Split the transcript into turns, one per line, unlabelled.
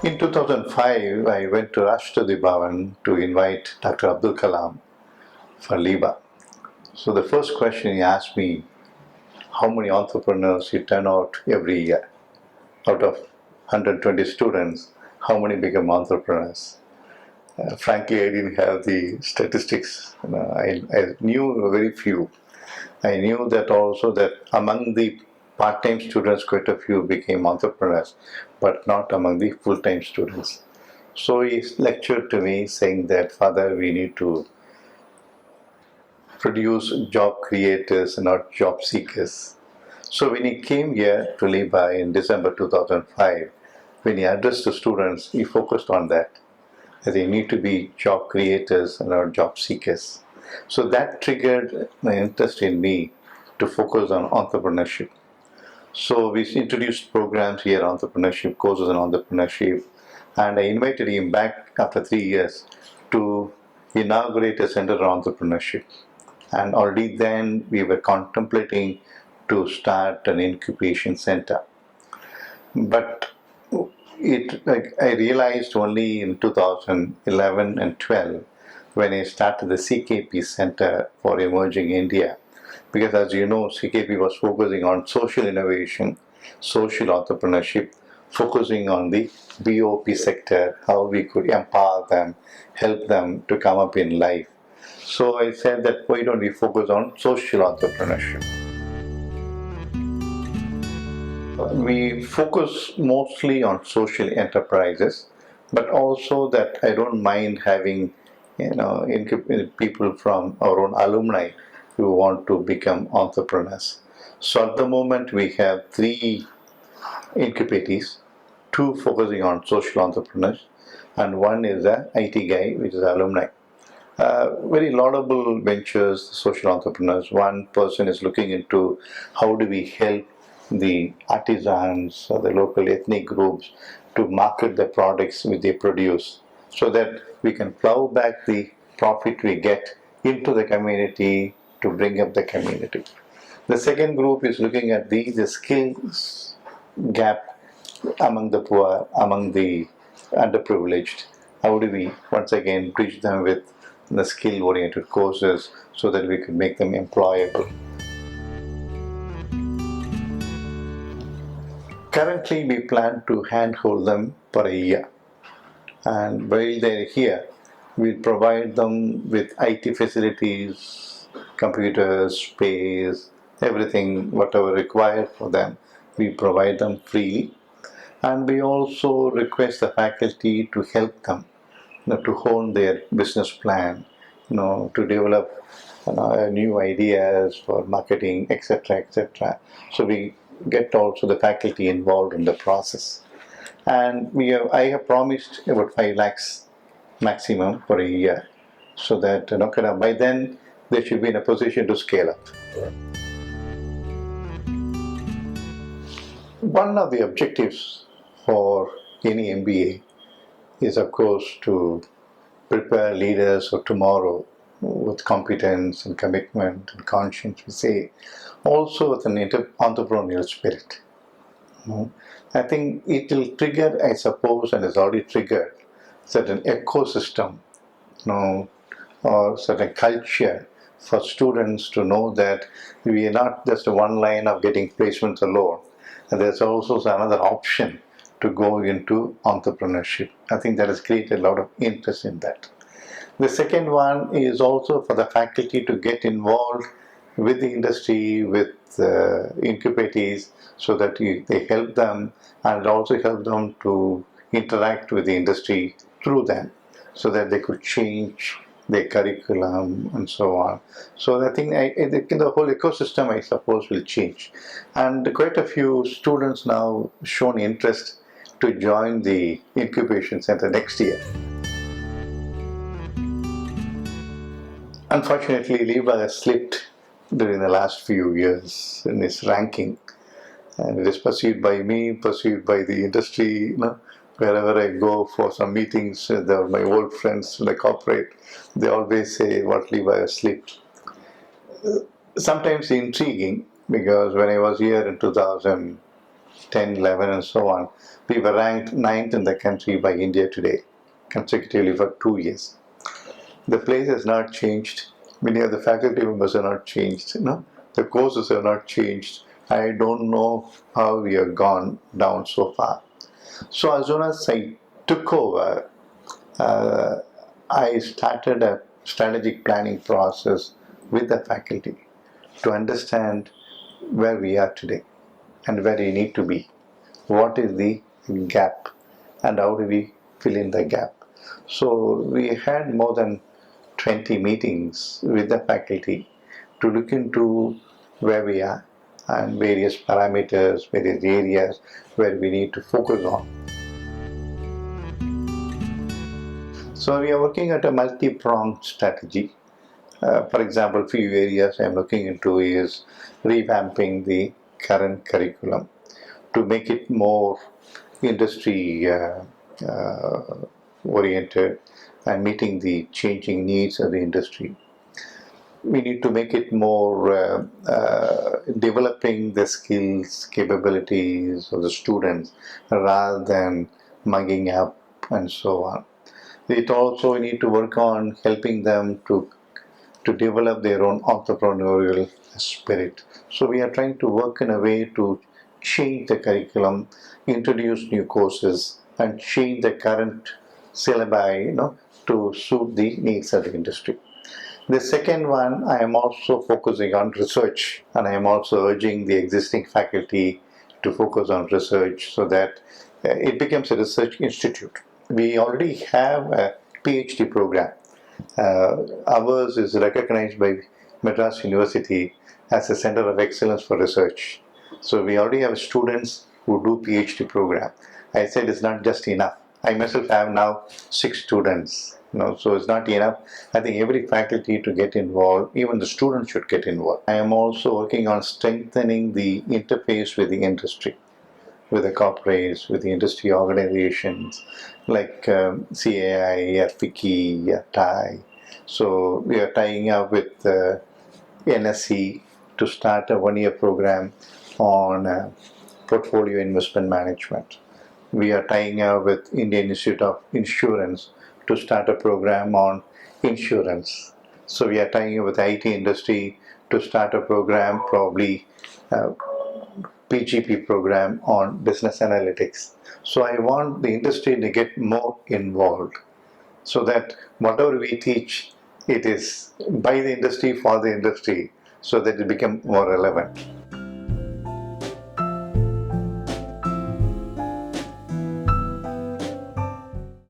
In 2005, I went to Rashtrapati Bhavan to invite Dr. Abdul Kalam for LIBA. So the first question he asked me, how many entrepreneurs you turn out every year? Out of 120 students, how many become entrepreneurs? Frankly, I didn't have the statistics. I knew very few. I knew that also that among the part-time students, quite a few became entrepreneurs, but not among the full-time students. So he lectured to me saying that, Father, we need to produce job creators and not job seekers. So when he came here to LIBA in December 2005, when he addressed the students, he focused on that they need to be job creators and not job seekers. So that triggered my interest in me to focus on entrepreneurship. So we introduced programs here, entrepreneurship, courses on entrepreneurship, and I invited him back after 3 years to inaugurate a center on entrepreneurship. And already then we were contemplating to start an incubation center. But I realized only in 2011 and 12 when I started the CKP Center for Emerging India. Because as you know, CKP was focusing on social innovation, social entrepreneurship, focusing on the BOP sector, how we could empower them, help them to come up in life. So I said that why don't we focus on social entrepreneurship? We focus mostly on social enterprises, but also that I don't mind having, people from our own alumni who want to become entrepreneurs. So at the moment we have 3 incubatees, 2 focusing on social entrepreneurs, and 1 is an IT guy, which is alumni. Very laudable ventures, social entrepreneurs. One person is looking into how do we help the artisans or the local ethnic groups to market the products which they produce so that we can plow back the profit we get into the community to bring up the community. The second group is looking at the skills gap among the poor, among the underprivileged. How do we once again reach them with the skill-oriented courses so that we could make them employable? Currently, we plan to handhold them for a year, and while they're here, we'll provide them with IT facilities, computers, space, everything, whatever required for them, we provide them freely. And we also request the faculty to help them to hone their business plan, to develop new ideas for marketing, etc., etc. So we get also the faculty involved in the process. And I have promised about 5 lakhs maximum for a year, so that by then they should be in a position to scale up. One of the objectives for any MBA is, of course, to prepare leaders of tomorrow with competence and commitment and conscience, we say, also with an entrepreneurial spirit. I think it will trigger, I suppose, and has already triggered, certain ecosystem, or certain culture for students to know that we are not just one line of getting placements alone, and there's also another option to go into entrepreneurship. I think that has created a lot of interest in that. The second one is also for the faculty to get involved with the industry, with incubatees, so that they help them and also help them to interact with the industry through them, so that they could change their curriculum and so on. So I think the whole ecosystem, I suppose, will change. And quite a few students now shown interest to join the incubation center next year. Unfortunately, LIBA has slipped during the last few years in its ranking, and it is perceived by me, perceived by the industry. Wherever I go for some meetings, my old friends in the corporate, they always say what LIBA has slipped. Sometimes intriguing, because when I was here in 2000, 10, 11 and so on, we were ranked 9th in the country by India Today consecutively for 2 years. The place has not changed. Many of the faculty members are not changed. The courses are not changed. I don't know how we have gone down so far. So as soon as I took over, I started a strategic planning process with the faculty to understand where we are today and where we need to be. What is the gap and how do we fill in the gap? So we had more than 20 meetings with the faculty to look into where we are and various parameters, various areas where we need to focus on. So we are working at a multi-pronged strategy. For example, few areas I am looking into is revamping the current curriculum to make it more industry oriented and meeting the changing needs of the industry. We need to make it more developing the skills, capabilities of the students rather than mugging up and so on. It also we need to work on helping them to develop their own entrepreneurial spirit. So we are trying to work in a way to change the curriculum, introduce new courses, and change the current syllabi, to suit the needs of the industry. The second one, I am also focusing on research, and I am also urging the existing faculty to focus on research so that it becomes a research institute. We already have a PhD program. Ours is recognized by Madras University as a center of excellence for research. So we already have students who do PhD program. I said it's not just enough. I myself have now 6 students. So it's not enough. I think every faculty to get involved, even the students should get involved. I am also working on strengthening the interface with the industry, with the corporates, with the industry organizations like CAI, FICI, TAI. So we are tying up with NSC to start a 1-year program on portfolio investment management. We are tying up with Indian Institute of Insurance to start a program on insurance. So we are tying up with the IT industry to start a program, probably PGP program on business analytics. So I want the industry to get more involved so that whatever we teach, it is by the industry for the industry so that it become more relevant.